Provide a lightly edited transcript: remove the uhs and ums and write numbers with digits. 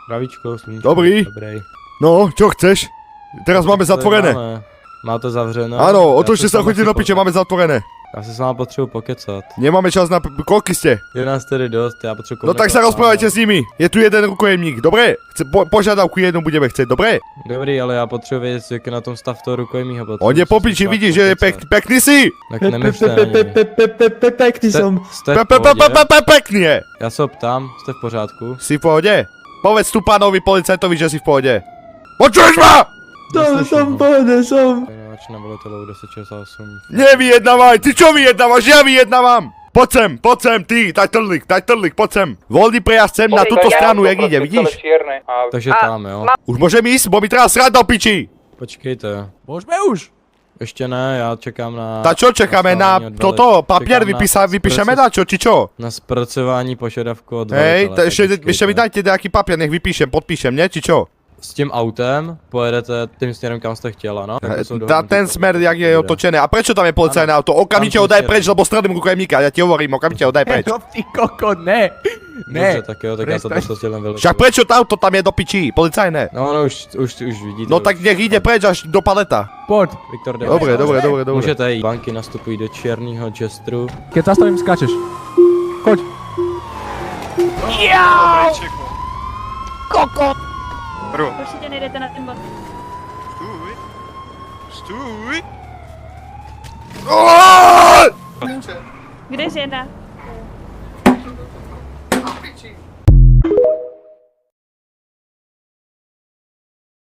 Zdravíčko, smíčko. Dobrý. Dobrý. No, čo chceš? Teraz máme zatvorené. Máte zavřeno? Áno, otočte sa, chodite do piče, máme zatvorené. Já se s váma potřebuji pokecat. Nemáme čas na... Koľky ste? Je nás tedy dost, já potřebuji No tak sa rozprávajte s nimi. Je tu jeden rukojemník, dobre? Požiadavku jednu budeme chcieť, dobre? Dobrý, ale já potřebuji vědět, jak je na tom stav toho rukojmího. On je po piči, vidíš, že je pekný si? Tak nemyšte na něj. Pekný som. Jste v pohodě? Pekný je. Já se ho ptám, jste v pořádku? Si v pohode? Povedz tu pánovi policajtovi, že si v pohode. Počuješ ma? Som pohode, som. Vyjednávač na velitelou 1068. Nevyjednávaj, ty čo vyjednávaš? Ja vyjednávam. Poď sem, ty, daj trlik, poď sem. Voľný prejazd sem na túto stranu, jak ide, vidíš? Takže tam, jo. Už môžem ísť, bo mi treba srať do piči. Počkejte. Môžeme už. Ještě ne, já čekám na... Ta čo čekáme na toto, papier vypíšeme na čo, či čo? Na zpracování požadavku od Hej, velitele, ešte mi dajte nejaký papier, nech vypíšem, podpíšem, ne, či čo? S tím autem pojedete tím směrem, kam jste chtěla, no? Ten smer, jak je otočené. A prečo tam je policajné auto? Okamžite ho daj preč, lebo stredím rukojemníka, ja ti hovorím, okamžite ho daj preč. No ty koko, ne. Dobře, tak jo, tak já to posledím velitelu. Však prečo to auto tam je do pičí, policajné? No, už vidíte. No tak nech ide preč až do paleta. Poď. Viktor, Dobre. Můžete jít. Banky nastupují do černého Chesteru. Keď zastavím, skáčeš. Choď. Určitě nejdete na ten bod. Stůj! Kde jsi jedna?